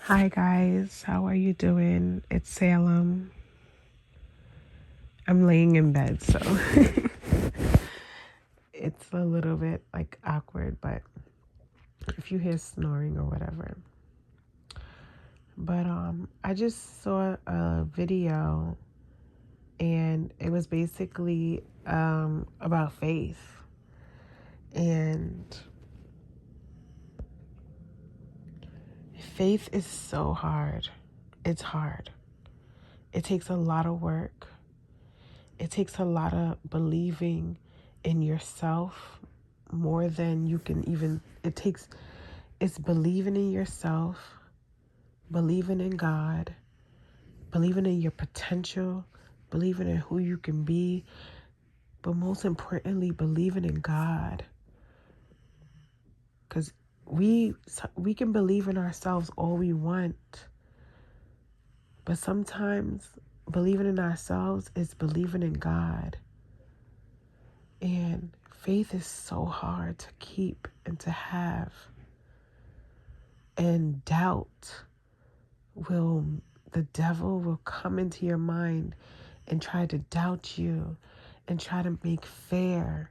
Hi guys, how are you doing? It's Salem. I'm laying in bed, so it's a little bit like awkward, but if you hear snoring or whatever. But I just saw a video and it was basically about faith. And faith is so hard. It's hard. It takes a lot of work. It takes a lot of believing in yourself more than you can even, it's believing in yourself, believing in God, believing in your potential, believing in who you can be, but most importantly, believing in God. Because we can believe in ourselves all we want, but sometimes believing in ourselves is believing in God. And faith is so hard to keep and to have. And the devil will come into your mind and try to doubt you and try to make fair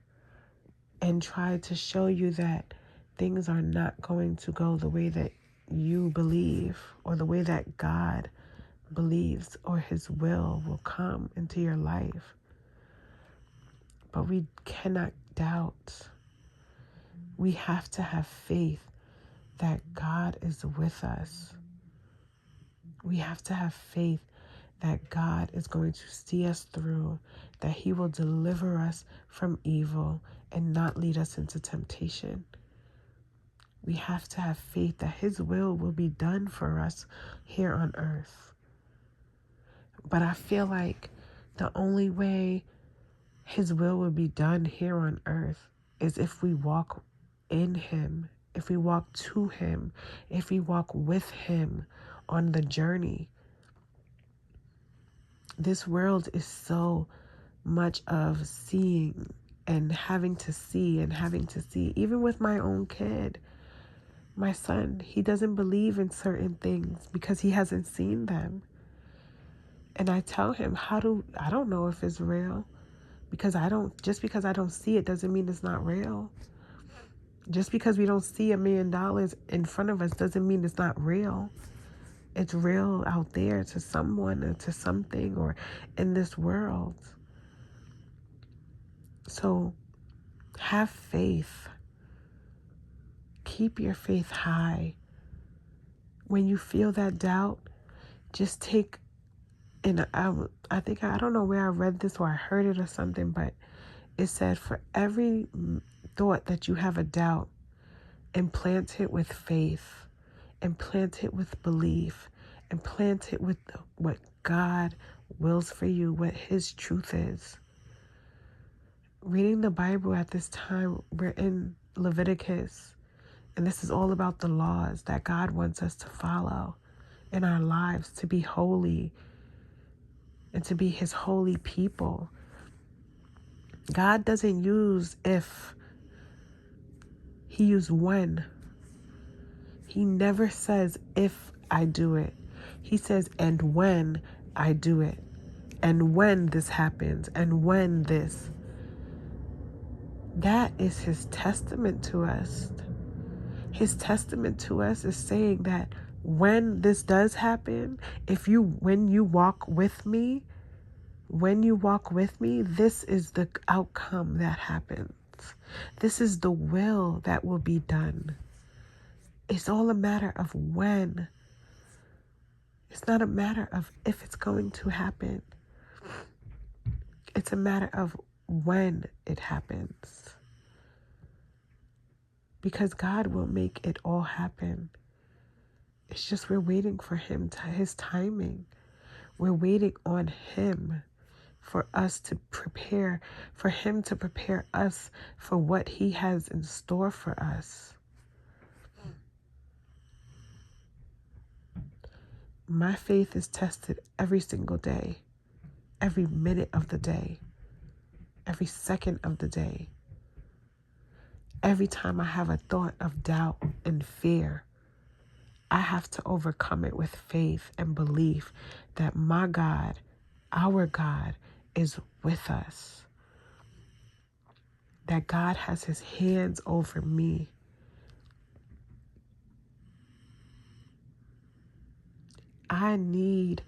and try to show you that things are not going to go the way that you believe or the way that God believes or his will come into your life. But we cannot doubt. We have to have faith that God is with us. We have to have faith that God is going to see us through, that he will deliver us from evil and not lead us into temptation. We have to have faith that his will be done for us here on earth. But I feel like the only way his will be done here on earth is if we walk in him, if we walk to him, if we walk with him on the journey. This world is so much of seeing and having to see and having to see. Even with my own kid, my son, he doesn't believe in certain things because he hasn't seen them. And I tell him, I don't know if it's real because just because I don't see it doesn't mean it's not real. Just because we don't see $1 million in front of us doesn't mean it's not real. It's real out there to someone or to something or in this world. So have faith. Keep your faith high. When you feel that doubt, just take, and I think, I don't know where I read this or I heard it or something, but it said for every thought that you have a doubt, implant it with faith, implant it with belief, implant it with what God wills for you, what his truth is. Reading the Bible at this time, we're in Leviticus, and this is all about the laws that God wants us to follow in our lives, to be holy and to be his holy people. God doesn't use if, he used when. He never says if I do it. He says, and when I do it, and when this happens, and when this. That is his testament to us. His testament to us is saying that when this does happen, when you walk with me, this is the outcome that happens. This is the will that will be done. It's all a matter of when. It's not a matter of if it's going to happen. It's a matter of when it happens. Because God will make it all happen. It's just we're waiting for him, his timing. We're waiting on him for us to prepare, for him to prepare us for what he has in store for us. My faith is tested every single day, every minute of the day, every second of the day. Every time I have a thought of doubt and fear, I have to overcome it with faith and belief that my God, our God, is with us. That God has his hands over me. I need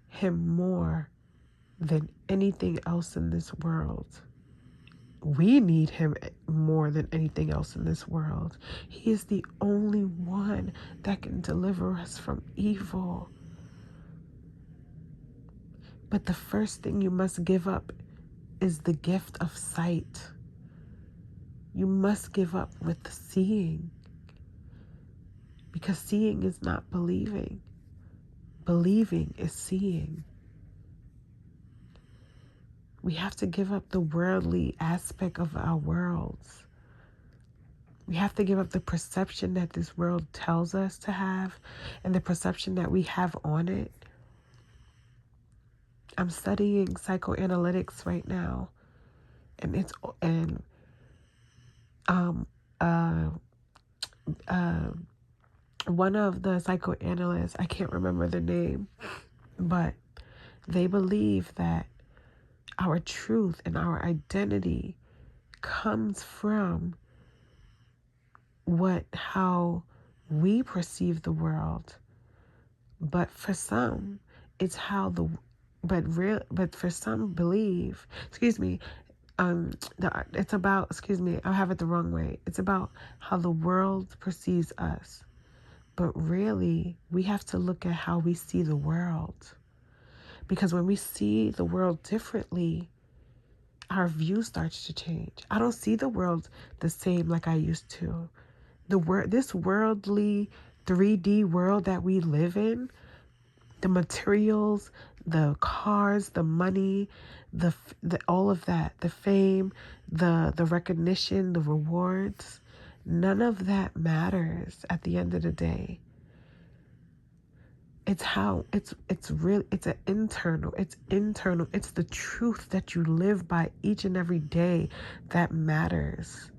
him more than anything else in this world. We need him more than anything else in this world. He is the only one that can deliver us from evil. But the first thing you must give up is the gift of sight. You must give up with the seeing, because seeing is not believing. Believing is seeing. We have to give up the worldly aspect of our worlds. We have to give up the perception that this world tells us to have and the perception that we have on it. I'm studying psychoanalytics right now, and it's um uh uh one of the psychoanalysts, I can't remember the name, but they believe that our truth and our identity comes from how we perceive the world. But for some, it's how but for some believe, it's about, I have it the wrong way. It's about how the world perceives us. But really, we have to look at how we see the world. Because when we see the world differently, our view starts to change. I don't see the world the same like I used to. This worldly 3D world that we live in, the materials, the cars, the money, the all of that, the fame, the recognition, the rewards, none of that matters at the end of the day. It's internal. It's the truth that you live by each and every day that matters.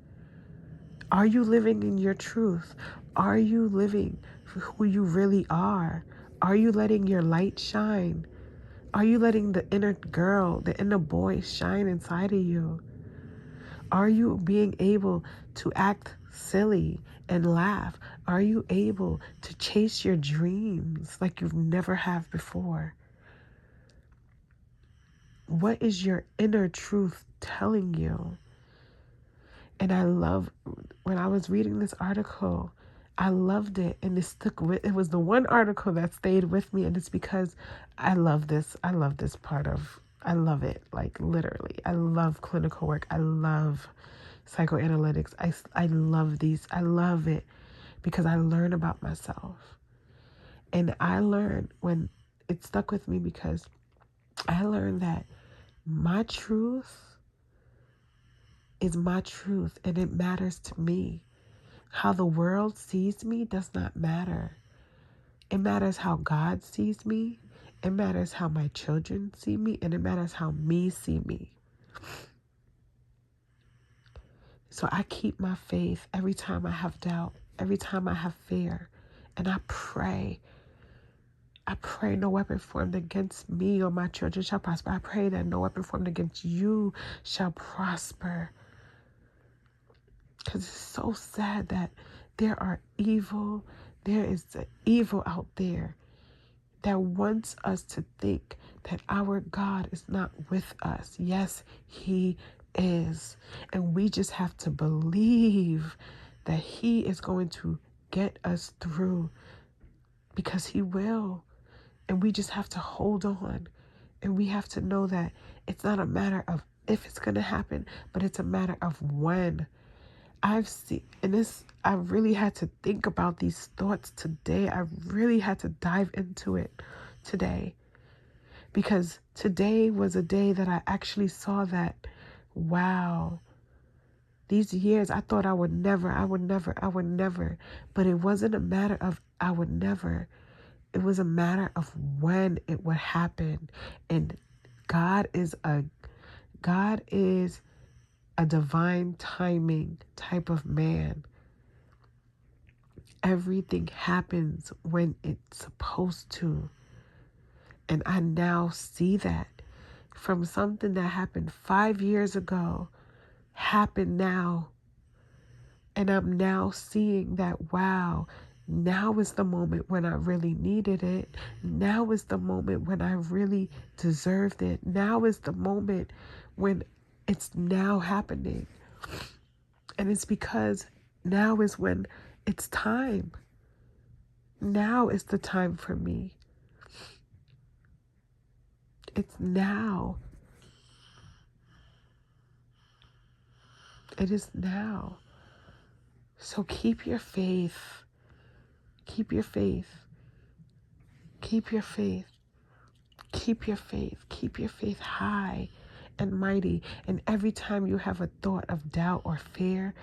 Are you living in your truth? Are you living for who you really are? Are you letting your light shine? Are you letting the inner girl, the inner boy shine inside of you? Are you being able to act silly and laugh? Are you able to chase your dreams like you've never have before? What is your inner truth telling you? And I love, when I was reading this article, I loved it, and it was the one article that stayed with me, and it's because I love this. I love it, like literally. I love clinical work. I love psychoanalytics. I love it because I learn about myself. And I learned when it stuck with me because I learned that my truth is my truth and it matters to me. How the world sees me does not matter. It matters how God sees me. It matters how my children see me, and it matters how me see me. So I keep my faith every time I have doubt, every time I have fear, and I pray. I pray no weapon formed against me or my children shall prosper. I pray that no weapon formed against you shall prosper. Because it's so sad that there is evil out there that wants us to think that our God is not with us. Yes, he is. And we just have to believe that he is going to get us through, because he will. And we just have to hold on. And we have to know that it's not a matter of if it's going to happen, but it's a matter of when. I really had to think about these thoughts today. I really had to dive into it today, because today was a day that I actually saw that, wow, these years I thought I would never, but it wasn't a matter of I would never. It was a matter of when it would happen. And God is a divine timing type of man. Everything happens when it's supposed to. And I now see that from something that happened 5 years ago, happened now. And I'm now seeing that, wow, now is the moment when I really needed it. Now is the moment when I really deserved it. Now is the moment when it's now happening. And it's because now is when it's time. Now is the time for me. It's now. It is now. So keep your faith. Keep your faith. Keep your faith. Keep your faith. Keep your faith high and mighty. And every time you have a thought of doubt or fear,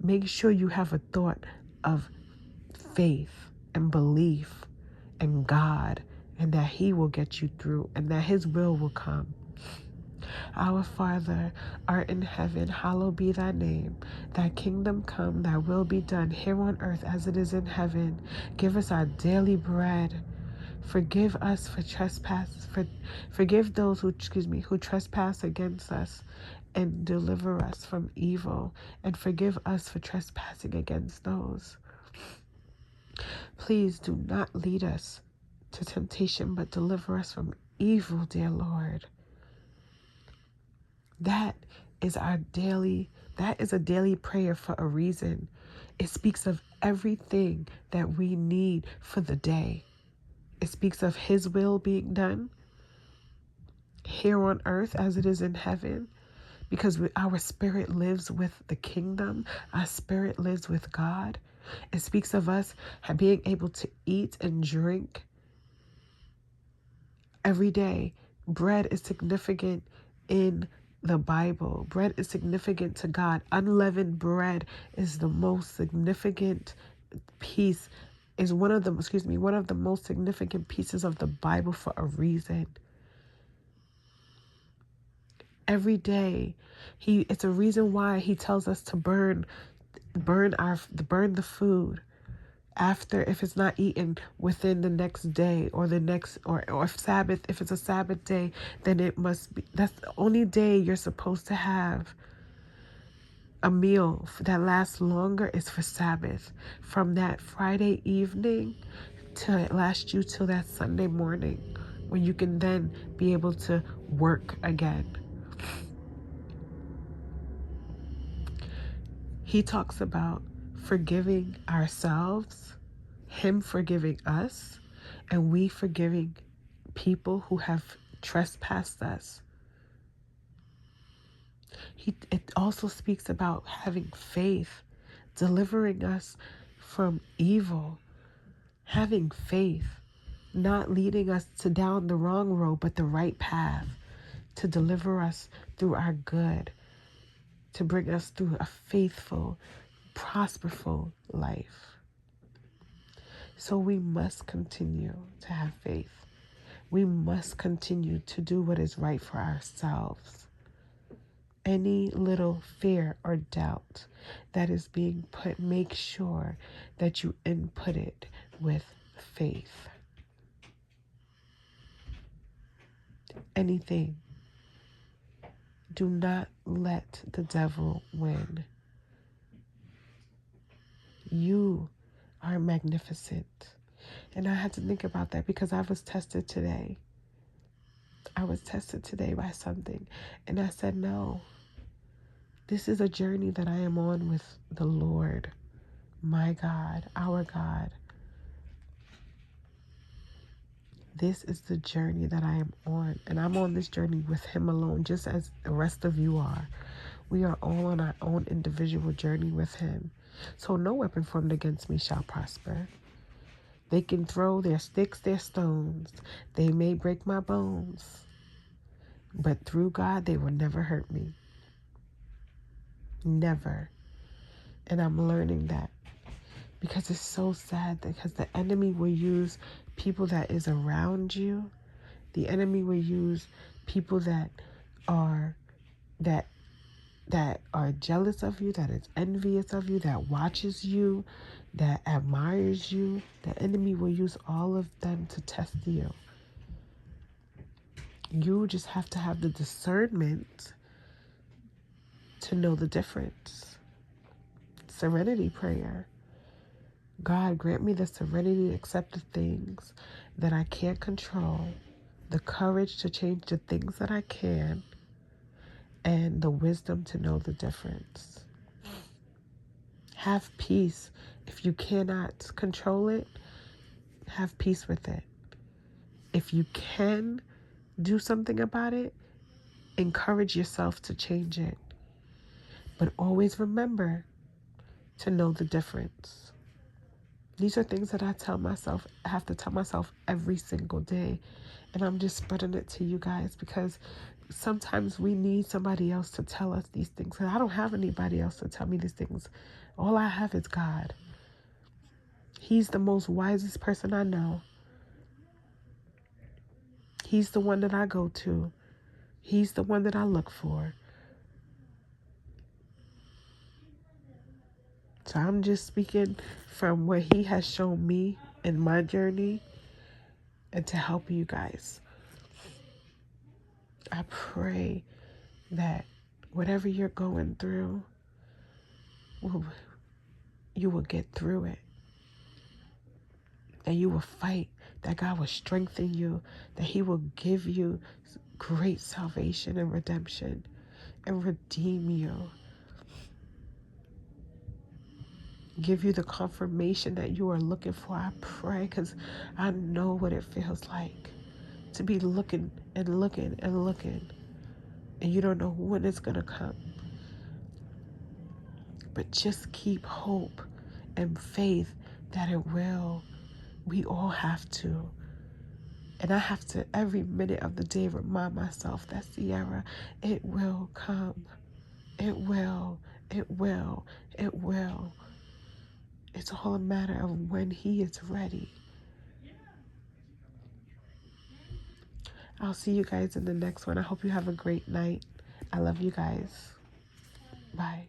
make sure you have a thought of faith and belief in God, and that He will get you through, and that His will come. Our Father, art in heaven, hallowed be thy name. Thy kingdom come, thy will be done here on earth as it is in heaven. Give us our daily bread. Forgive us for trespass. Forgive those who trespass against us, and deliver us from evil. And forgive us for trespassing against those. Please do not lead us to temptation, but deliver us from evil, dear Lord. That is a daily prayer for a reason. It speaks of everything that we need for the day. It speaks of His will being done here on earth as it is in heaven, because our spirit lives with the kingdom. Our spirit lives with God. It speaks of us being able to eat and drink every day. Bread is significant in the Bible. Bread is significant to God. Unleavened bread is the most significant piece, is one of the most significant pieces of the Bible for a reason. Every day, it's a reason why He tells us to burn the food after, if it's not eaten within the next day, or the next, or if Sabbath, if it's a Sabbath day, then it must be, that's the only day you're supposed to have a meal that lasts longer is for Sabbath. From that Friday evening to it last you till that Sunday morning, when you can then be able to work again. He talks about forgiving ourselves, Him forgiving us, and we forgiving people who have trespassed us. It also speaks about having faith, delivering us from evil, having faith, not leading us down the wrong road, but the right path, to deliver us through our good, to bring us through a faithful, prosperful life. So we must continue to have faith. We must continue to do what is right for ourselves. Any little fear or doubt that is being put, make sure that you input it with faith. Anything. Do not let the devil win. You are magnificent. And I had to think about that because I was tested today. I was tested today by something. And I said, no, this is a journey that I am on with the Lord, my God, our God. This is the journey that I am on. And I'm on this journey with Him alone, just as the rest of you are. We are all on our own individual journey with Him. So no weapon formed against me shall prosper. They can throw their sticks, their stones. They may break my bones. But through God, they will never hurt me. Never. And I'm learning that. Because it's so sad, because the enemy will use people that is around you. The enemy will use people that that are jealous of you, that is envious of you, that watches you, that admires you. The enemy will use all of them to test you. You just have to have the discernment to know the difference. Serenity prayer. God, grant me the serenity to accept the things that I can't control, the courage to change the things that I can, and the wisdom to know the difference. Have peace. If you cannot control it, have peace with it. If you can do something about it, encourage yourself to change it. But always remember to know the difference. These are things that I have to tell myself every single day. And I'm just spreading it to you guys because sometimes we need somebody else to tell us these things. And I don't have anybody else to tell me these things. All I have is God. He's the most wisest person I know. He's the one that I go to. He's the one that I look for. So I'm just speaking from what he has shown me in my journey and to help you guys. I pray that whatever you're going through, you will get through it. That you will fight, that God will strengthen you, that he will give you great salvation and redemption and redeem you. Give you the confirmation that you are looking for. I pray because I know what it feels like to be looking and looking and looking, and you don't know when it's going to come. But just keep hope and faith that it will. We all have to. And I have to, every minute of the day, remind myself that, Sierra, it will come. It will. It will. It will. It's all a matter of when he is ready. I'll see you guys in the next one. I hope you have a great night. I love you guys. Bye.